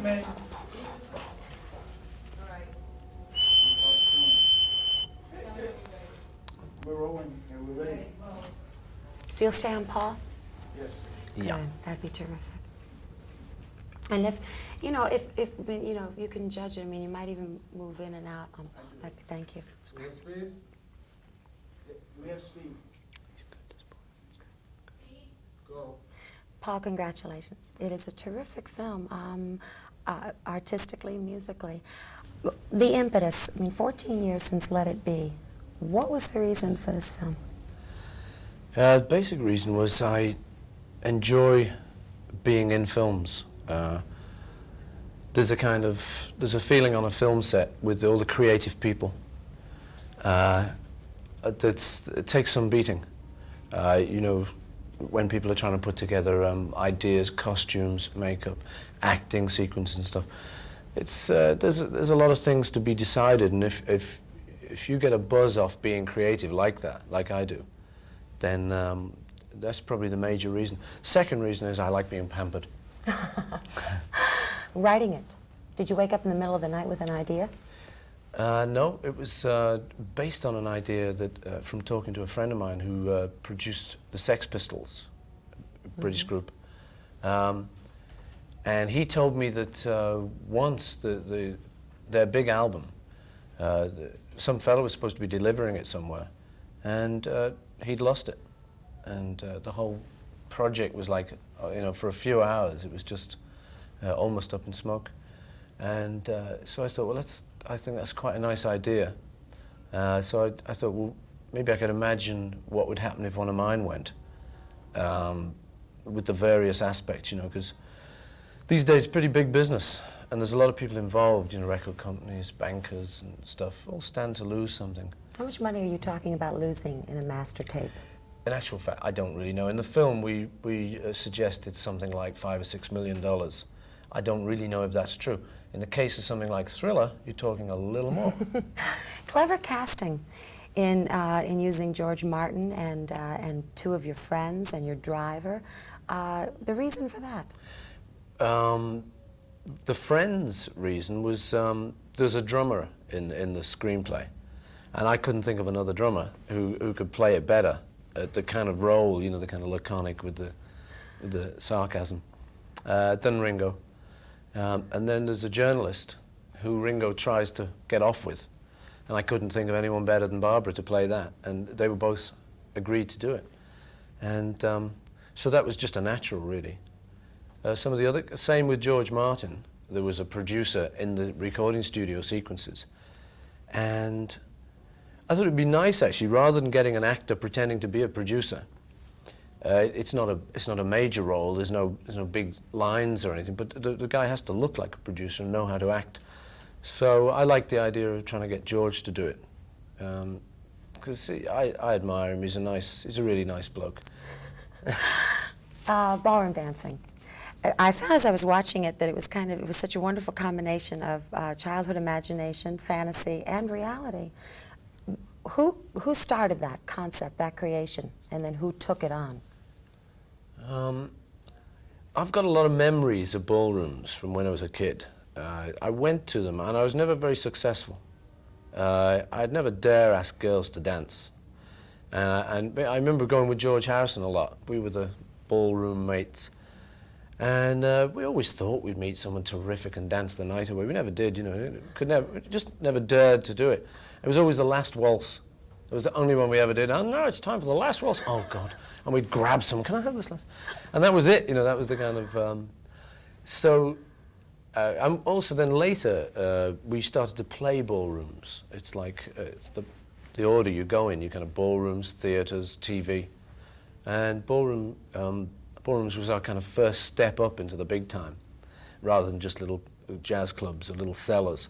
man. We're rolling and we're ready. So you'll stay on Paul? Yes. Yeah. Good. That'd be terrific. And if you know, if you know, you can judge it. I mean, you might even move in and out on Paul. Thank you. We have speed? We have speed. Go. Paul, congratulations. It is a terrific film, artistically, musically. The impetus, I mean, 14 years since Let It Be. What was the reason for this film? The basic reason was I enjoy being in films. There's a feeling on a film set with all the creative people. It takes some beating. You know, when people are trying to put together ideas, costumes, makeup, acting sequences and stuff. It's there's a lot of things to be decided, and if you get a buzz off being creative like that, like I do, then that's probably the major reason. Second reason is I like being pampered. Writing it. Did you wake up in the middle of the night with an idea? No, it was based on an idea that from talking to a friend of mine who produced the Sex Pistols, a British group. And he told me that once their big album, some fellow was supposed to be delivering it somewhere, and he'd lost it. And the whole project was like, you know, for a few hours, it was just almost up in smoke. And so I thought, well, I think that's quite a nice idea. So I thought, well, maybe I could imagine what would happen if one of mine went, with the various aspects, you know, because these days it's pretty big business, and there's a lot of people involved, you know, record companies, bankers and stuff, all stand to lose something. How much money are you talking about losing in a master tape? In actual fact, I don't really know. In the film, we suggested something like $5 or $6 million. I don't really know if that's true. In the case of something like Thriller, you're talking a little more. Clever casting in using George Martin and two of your friends and your driver. The reason for that? The friends' reason was there's a drummer in the screenplay, and I couldn't think of another drummer who could play it better at the kind of role, you know, the kind of laconic with the sarcasm, than Ringo. And then there's a journalist who Ringo tries to get off with, and I couldn't think of anyone better than Barbara to play that, and they were both agreed to do it. And so that was just a natural, really. Some of the other, same with George Martin. There was a producer in the recording studio sequences, and I thought it'd be nice, actually, rather than getting an actor pretending to be a producer. It's not a major role. There's no big lines or anything. But the guy has to look like a producer and know how to act. So I like the idea of trying to get George to do it, because I admire him. He's a really nice bloke. Ballroom dancing. I found as I was watching it that it was such a wonderful combination of childhood imagination, fantasy, and reality. Who started that concept, that creation, and then who took it on? I've got a lot of memories of ballrooms from when I was a kid. I went to them, and I was never very successful. I'd never dare ask girls to dance. And I remember going with George Harrison a lot. We were the ballroom mates. And we always thought we'd meet someone terrific and dance the night away. We never did, you know. Just never dared to do it. It was always the last waltz. It was the only one we ever did. Oh, no, it's time for the last waltz. Oh, God. And we'd grab some. Can I have this last? And that was it, you know. That was the kind of... also then later, we started to play ballrooms. It's like, it's the order you go in. You kind of ballrooms, theatres, TV. And ballrooms was our kind of first step up into the big time, rather than just little jazz clubs or little cellars.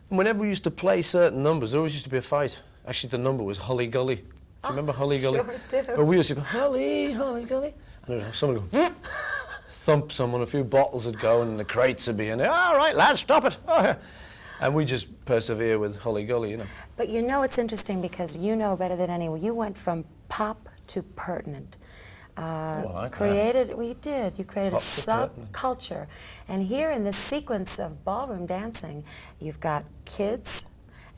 Whenever we used to play certain numbers, there always used to be a fight. Actually, the number was Hully Gully. Do you remember Hully Gully? Sure do. But we used to go, Hully, Hully Gully. And there would someone go, thump someone, a few bottles would go, and the crates would be in there. All right, lads, stop it. Oh, yeah. And we just persevere with Hully Gully, you know. But you know it's interesting because you know better than anyone. You went from pop to pertinent. I created, well, you did. You created a Popped the curtain. subculture. And here in this sequence of ballroom dancing, you've got kids,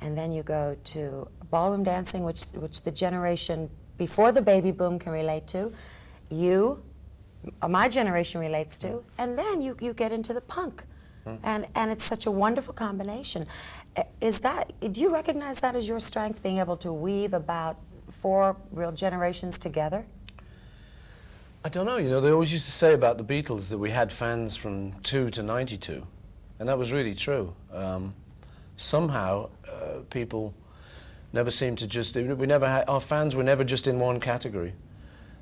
and then you go to ballroom dancing, which the generation before the baby boom can relate to, my generation relates to, and then you get into the punk. And it's such a wonderful combination. Do you recognize that as your strength, being able to weave about 4 real generations together? I don't know, you know, they always used to say about the Beatles that we had fans from 2 to 92, and that was really true. Somehow, people never seemed to just, our fans were never just in one category.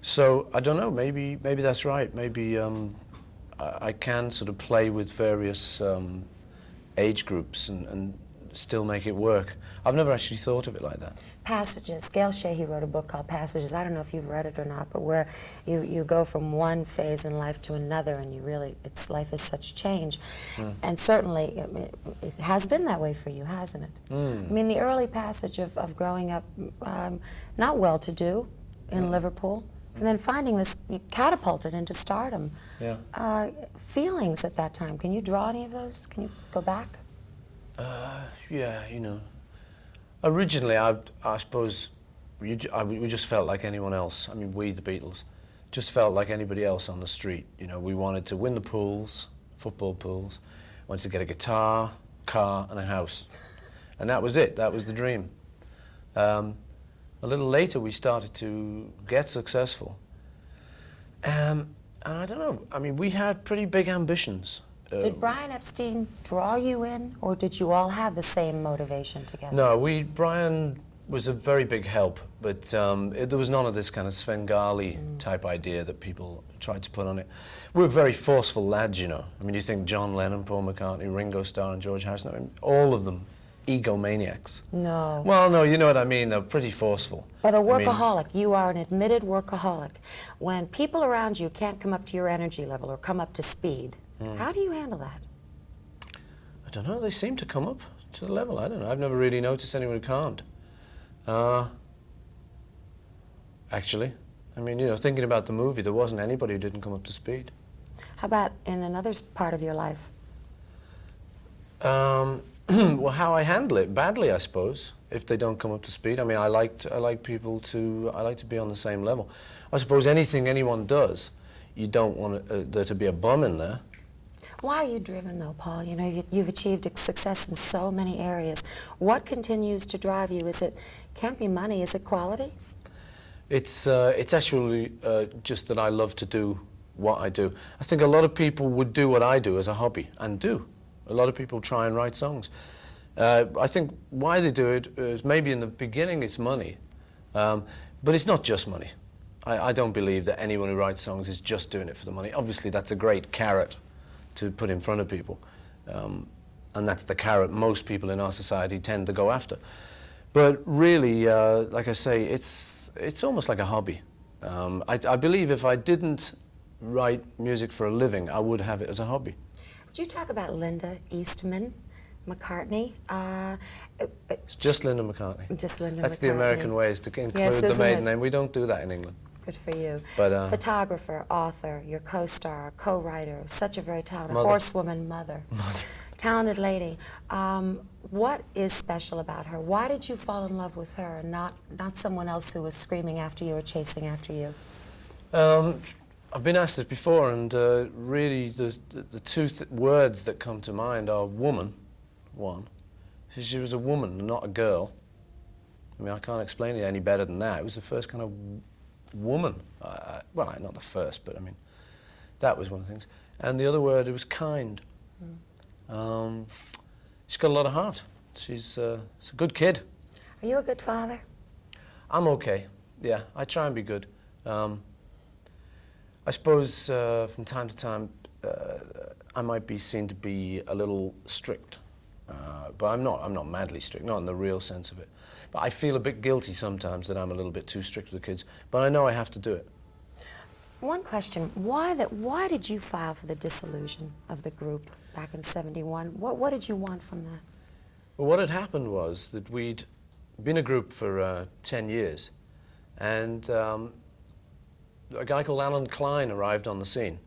So, I don't know, maybe that's right. Maybe I can sort of play with various age groups and still make it work. I've never actually thought of it like that. Passages. Gail Sheehy wrote a book called Passages. I don't know if you've read it or not, but where you go from one phase in life to another, and life is such change. And certainly it has been that way for you, hasn't it? I mean, the early passage of growing up not well-to-do in Liverpool, and then finding this, you catapulted into stardom. Yeah. Feelings at that time, can you draw any of those? Can you go back? Yeah, you know. Originally, I suppose we just felt like anyone else. I mean, we, the Beatles, just felt like anybody else on the street. You know, we wanted to win the pools, football pools, wanted to get a guitar, car, and a house. And that was it. That was the dream. A little later, we started to get successful. And I don't know, I mean, we had pretty big ambitions. Did Brian Epstein draw you in, or did you all have the same motivation together? No, Brian was a very big help, but there was none of this kind of Svengali type idea that people tried to put on it. We were very forceful lads, you know. I mean, you think John Lennon, Paul McCartney, Ringo Starr, and George Harrison, I mean, all of them egomaniacs. No. Well, no, you know what I mean. They're pretty forceful. But a workaholic. You are an admitted workaholic. When people around you can't come up to your energy level or come up to speed, how do you handle that? I don't know. They seem to come up to the level. I don't know. I've never really noticed anyone who can't. Actually, I mean, you know, thinking about the movie, there wasn't anybody who didn't come up to speed. How about in another part of your life? Well, how I handle it badly, I suppose. If they don't come up to speed, I mean, I like to be on the same level. I suppose anything anyone does, you don't want there to be a bum in there. Why are you driven, though, Paul? You know, you've achieved success in so many areas. What continues to drive you? Can't be money, is it quality? It's actually just that I love to do what I do. I think a lot of people would do what I do as a hobby, and do. A lot of people try and write songs. I think why they do it is maybe in the beginning it's money, but it's not just money. I don't believe that anyone who writes songs is just doing it for the money. Obviously, that's a great carrot to put in front of people, and that's the carrot most people in our society tend to go after. But really, like I say, it's almost like a hobby. I believe if I didn't write music for a living, I would have it as a hobby. Would you talk about Linda Eastman, McCartney? It's just Linda McCartney. Just Linda That's McCartney. the American way, is to include Yes, the isn't maiden it? name. We don't do that in England. Good for you. But, photographer, author, your co-star, co-writer, such a very talented Mother. horsewoman, mother. Talented lady. What is special about her? Why did you fall in love with her and not someone else who was screaming after you or chasing after you? I've been asked this before, and really the two words that come to mind are woman, one. She was a woman, not a girl. I mean, I can't explain it any better than that. It was the first kind of woman. Well, not the first, but I mean, that was one of the things. And the other word, it was kind. She's got a lot of heart. She's a good kid. Are you a good father? I'm okay. Yeah, I try and be good. I suppose from time to time I might be seen to be a little strict, but I'm not madly strict, not in the real sense of it. But I feel a bit guilty sometimes that I'm a little bit too strict with the kids, but I know I have to do it. One question, why did you file for the dissolution of the group back in '71? What did you want from that? Well, what had happened was that we'd been a group for 10 years, and a guy called Alan Klein arrived on the scene,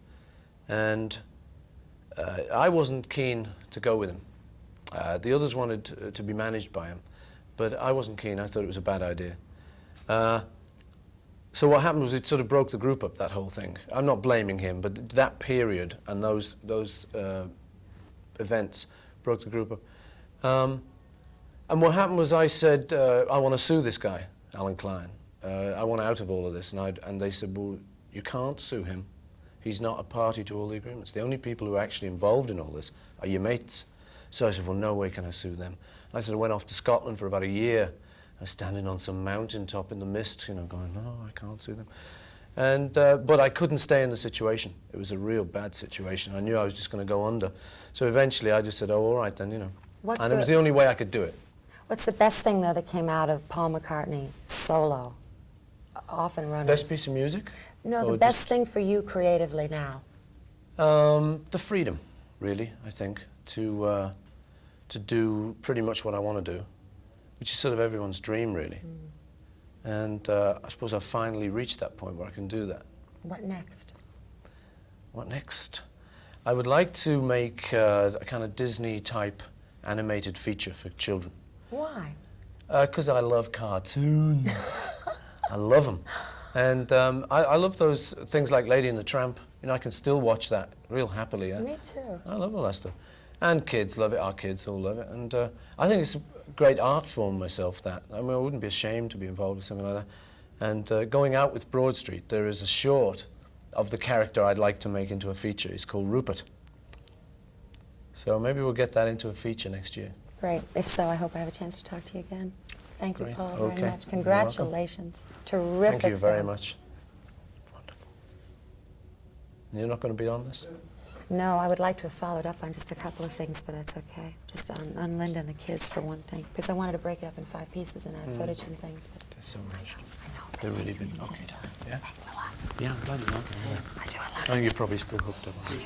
and I wasn't keen to go with him. The others wanted to be managed by him, but I wasn't keen. I thought it was a bad idea. So what happened was it sort of broke the group up, that whole thing. I'm not blaming him, but that period and those events broke the group up. And what happened was I said, I want to sue this guy, Alan Klein. I want out of all of this. And they said, well, you can't sue him. He's not a party to all the agreements. The only people who are actually involved in all this are your mates. So I said, well, no way can I sue them. I said, I went off to Scotland for about a year. I was standing on some mountaintop in the mist, you know, going, no, I can't sue them. And, but I couldn't stay in the situation. It was a real bad situation. I knew I was just going to go under. So eventually I just said, oh, all right then, you know. And it was the only way I could do it. What's the best thing, though, that came out of Paul McCartney solo, off and running? Best piece of music? No, the best thing for you creatively now. The freedom, really, I think, to do pretty much what I want to do, which is sort of everyone's dream, really. And I suppose I've finally reached that point where I can do that. What next? What next? I would like to make a kind of Disney-type animated feature for children. Why? Because I love cartoons. I love them. And I love those things like Lady and the Tramp. You know, I can still watch that real happily. Me too. I love all that stuff. And kids love it, our kids all love it. And I think it's a great art form myself, that. I mean, I wouldn't be ashamed to be involved with something like that. And going out with Broadstreet, there is a short of the character I'd like to make into a feature. It's called Rupert. So maybe we'll get that into a feature next year. Great. If so, I hope I have a chance to talk to you again. Thank you, Great. Paul, Okay. very much. Congratulations. Terrific. Thank you very film. much. Wonderful. You're not going to be on this? No, I would like to have followed up on just a couple of things, but that's okay. Just on Linda and the kids, for one thing, because I wanted to break it up in 5 pieces and add footage and things. But That's so much. I know. They're really Thank you good. for Okay. your time. Yeah. Thanks a lot. Yeah, I'm glad you like it. I do a lot. I think you're probably still hooked up on it.